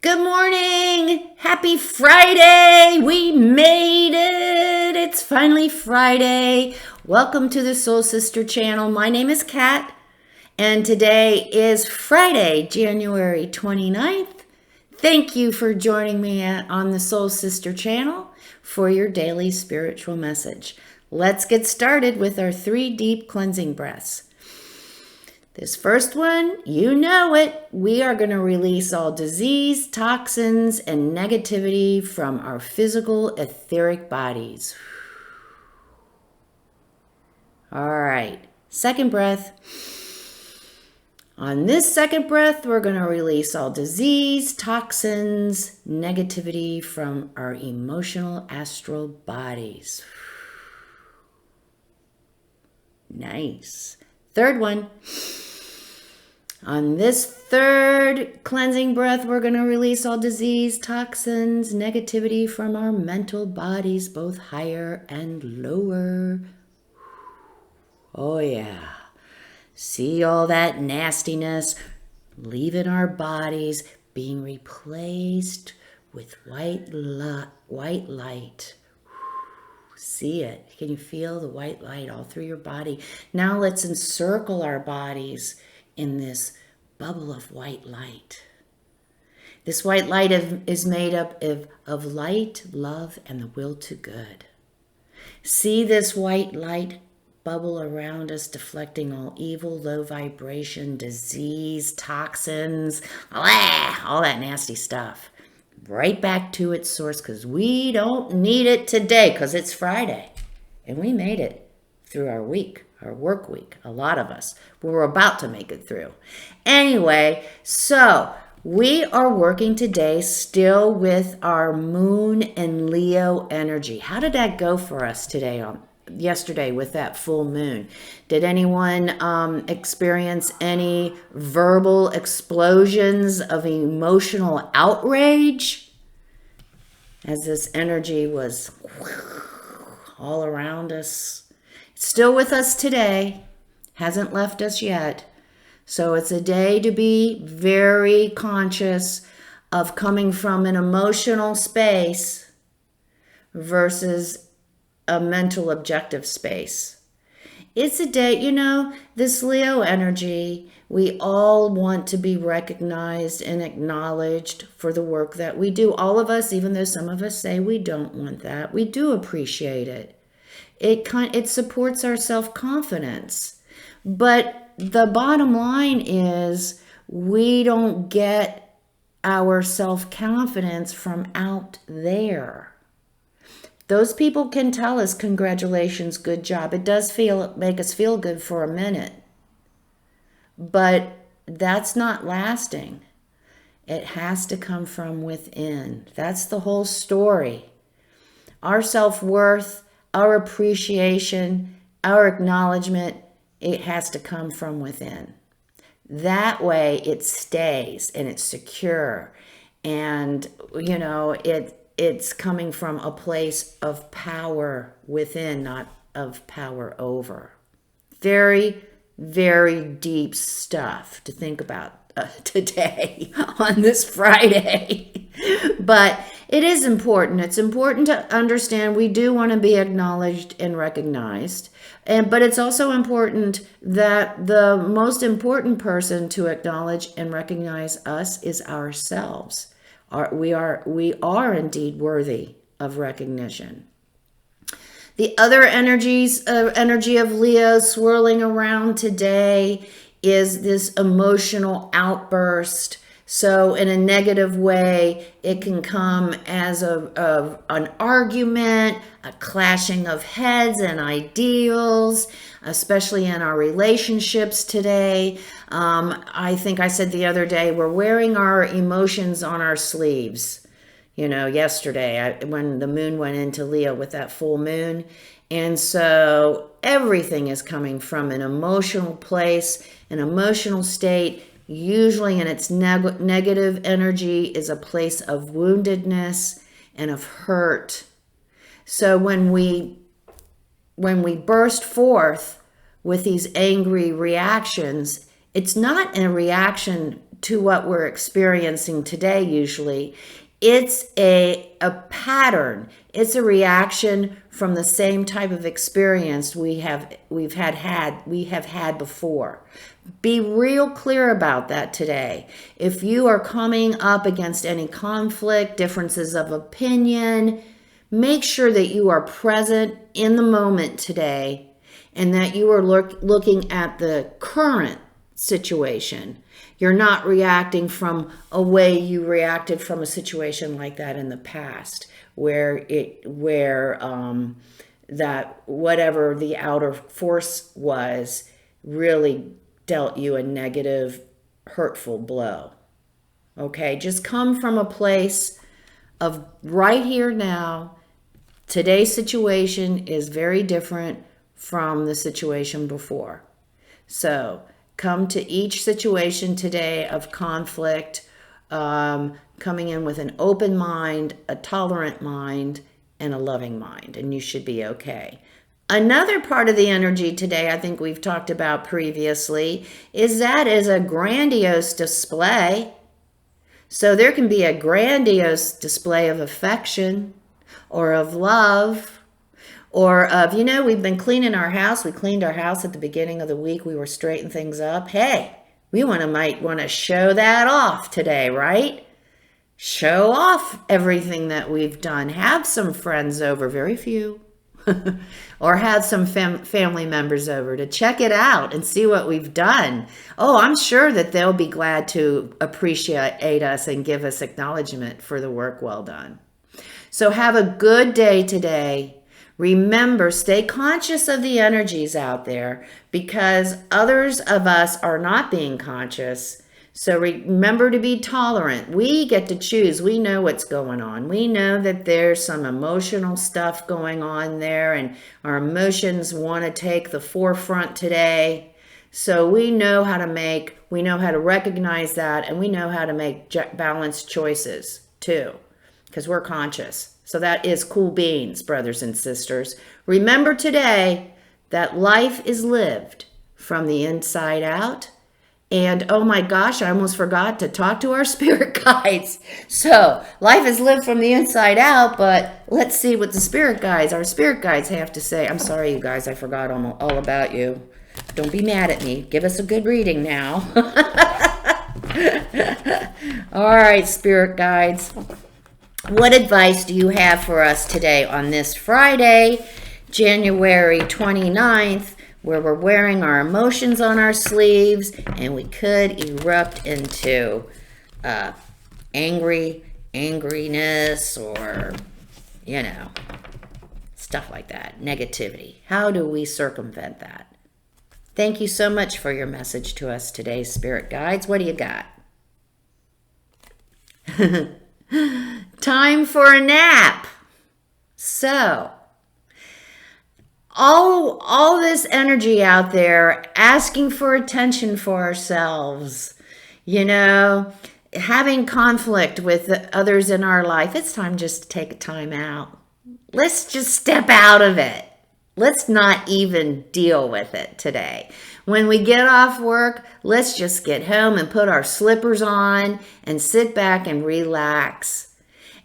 Good morning. Happy Friday. We made it. It's finally Friday. Welcome to the Soul Sister channel. My name is Kat, and today is Friday, January 29th. Thank you for joining me on the Soul Sister channel for your daily spiritual message. Let's get started with our 3 deep cleansing breaths. This first one, you know it. We are going to release all disease, toxins, and negativity from our physical etheric bodies. All right, second breath. On this second breath, we're going to release all disease, toxins, negativity from our emotional astral bodies. Nice. Third one. On this third cleansing breath, we're going to release all disease, toxins, negativity from our mental bodies, both higher and lower. Oh yeah. See all that nastiness leaving our bodies, being replaced with white light. See it. Can you feel the white light all through your body? Now let's encircle our bodies in this bubble of white light. This white light is made up of light, love, and the will to good. See this white light bubble around us, deflecting all evil, low vibration, disease, toxins, all that nasty stuff. Right back to its source, because we don't need it today, because it's Friday. And we made it through our week. Our work week, a lot of us. We're about to make it through. Anyway, so we are working today still with our moon and Leo energy. How did that go for us yesterday with that full moon? Did anyone experience any verbal explosions of emotional outrage as this energy was all around us? Still with us today, hasn't left us yet. So it's a day to be very conscious of coming from an emotional space versus a mental objective space. It's a day, this Leo energy, we all want to be recognized and acknowledged for the work that we do. All of us, even though some of us say we don't want that, we do appreciate it. It supports our self-confidence. But the bottom line is we don't get our self-confidence from out there. Those people can tell us, congratulations, good job. It does make us feel good for a minute. But that's not lasting. It has to come from within. That's the whole story. Our self-worth, our appreciation, our acknowledgement, it has to come from within. That way it stays and it's secure. And, it's coming from a place of power within, not of power over. Very, very deep stuff to think about today on this Friday. But it is important. It's important to understand we do want to be acknowledged and recognized. But it's also important that the most important person to acknowledge and recognize us is ourselves. We are indeed worthy of recognition. The other energy of Leo swirling around today is this emotional outburst. So in a negative way, it can come as an argument, a clashing of heads and ideals, especially in our relationships today. I think I said the other day, we're wearing our emotions on our sleeves. Yesterday when the moon went into Leo with that full moon. And so everything is coming from an emotional place, an emotional state. Usually in its negative energy is a place of woundedness and of hurt. So when we burst forth with these angry reactions, it's not a reaction to what we're experiencing today usually. It's a pattern. It's a reaction from the same type of experience we have had before. Be real clear about that today. If you are coming up against any conflict, differences of opinion, make sure that you are present in the moment today and that you are looking at the current situation. You're not reacting from a way you reacted from a situation like that in the past, where that whatever the outer force was really dealt you a negative, hurtful blow. Okay, just come from a place of right here now. Today's situation is very different from the situation before. So come to each situation today of conflict, coming in with an open mind, a tolerant mind, and a loving mind, and you should be okay. Another part of the energy today, I think we've talked about previously, is that is a grandiose display. So there can be a grandiose display of affection or of love or of, we've been cleaning our house. We cleaned our house at the beginning of the week. We were straightening things up. Hey, we might want to show that off today, right? Show off everything that we've done. Have some friends over, very few, or have some family members over to check it out and see what we've done. Oh, I'm sure that they'll be glad to appreciate us and give us acknowledgement for the work well done. So have a good day today. Remember, stay conscious of the energies out there because others of us are not being conscious. So remember to be tolerant. We get to choose. We know what's going on. We know that there's some emotional stuff going on there and our emotions want to take the forefront today. So we know how to recognize that, and we know how to make balanced choices too because we're conscious. So that is cool beans, brothers and sisters. Remember today that life is lived from the inside out. And oh my gosh, I almost forgot to talk to our spirit guides. So life is lived from the inside out, but let's see what our spirit guides have to say. I'm sorry, you guys, I forgot all about you. Don't be mad at me. Give us a good reading now. All right, spirit guides. What advice do you have for us today on this Friday, January 29th, where we're wearing our emotions on our sleeves and we could erupt into angriness or, stuff like that, negativity. How do we circumvent that? Thank you so much for your message to us today, spirit guides. What do you got? Time for a nap. So, all this energy out there asking for attention for ourselves, having conflict with others in our life. It's time just to take a time out. Let's just step out of it. Let's not even deal with it today. When we get off work, let's just get home and put our slippers on and sit back and relax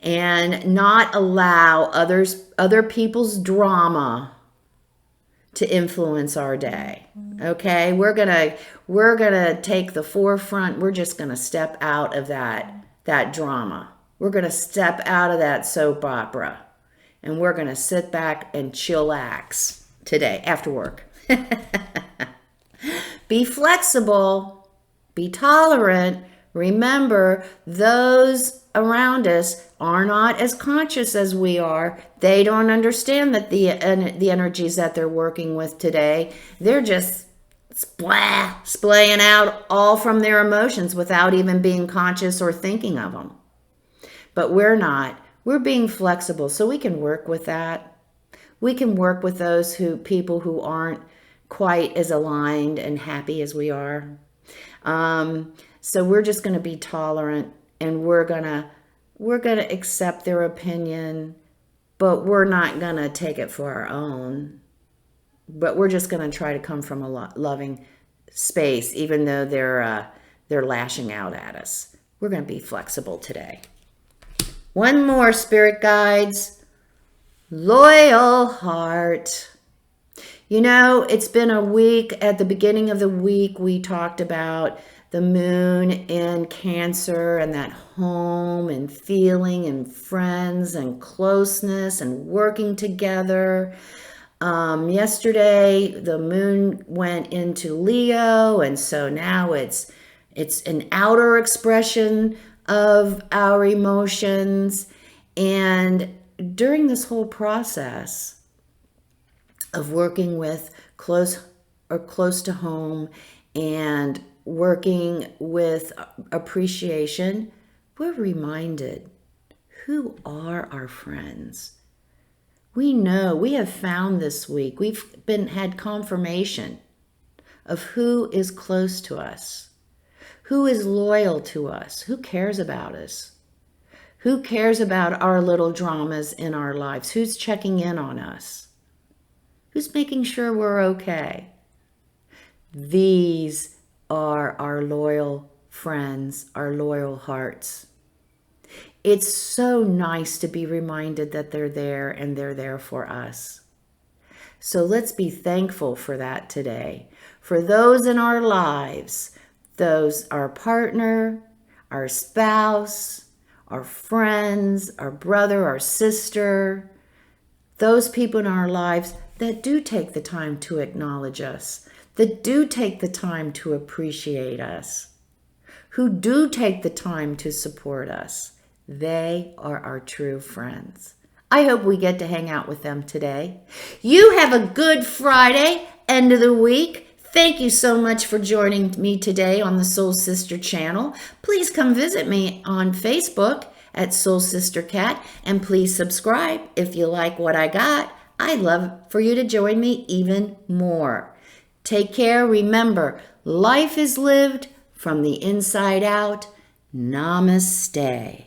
and not allow other people's drama to influence our day. Okay? We're going to take the forefront. We're just going to step out of that drama. We're going to step out of that soap opera. And we're going to sit back and chillax today after work. Be flexible. Be tolerant. Remember, those around us are not as conscious as we are. They don't understand that the energies that they're working with today, they're just splaying out all from their emotions without even being conscious or thinking of them. But we're not. We're being flexible, so we can work with that. We can work with those people who aren't quite as aligned and happy as we are. So we're just going to be tolerant, and we're gonna accept their opinion, but we're not going to take it for our own. But we're just going to try to come from a loving space, even though they're lashing out at us. We're going to be flexible today. One more, spirit guides. Loyal heart. You know, it's been a week. At the beginning of the week, we talked about the moon in Cancer and that home and feeling and friends and closeness and working together. Yesterday, the moon went into Leo, and so now it's an outer expression of our emotions. And during this whole process of working with close to home and working with appreciation, we're reminded, who are our friends? We know, we have found this week, we've had confirmation of who is close to us, who is loyal to us, who cares about us, who cares about our little dramas in our lives, who's checking in on us, who's making sure we're okay. These are our loyal friends, our loyal hearts. It's so nice to be reminded that they're there and they're there for us. So let's be thankful for that today. For those in our lives, those our partner, our spouse, our friends, our brother, our sister, those people in our lives that do take the time to acknowledge us, that do take the time to appreciate us, who do take the time to support us. They are our true friends. I hope we get to hang out with them today. You have a good Friday, end of the week. Thank you so much for joining me today on the Soul Sister channel. Please come visit me on Facebook at Soul Sister Cat, and please subscribe if you like what I got. I'd love for you to join me even more. Take care. Remember, life is lived from the inside out. Namaste.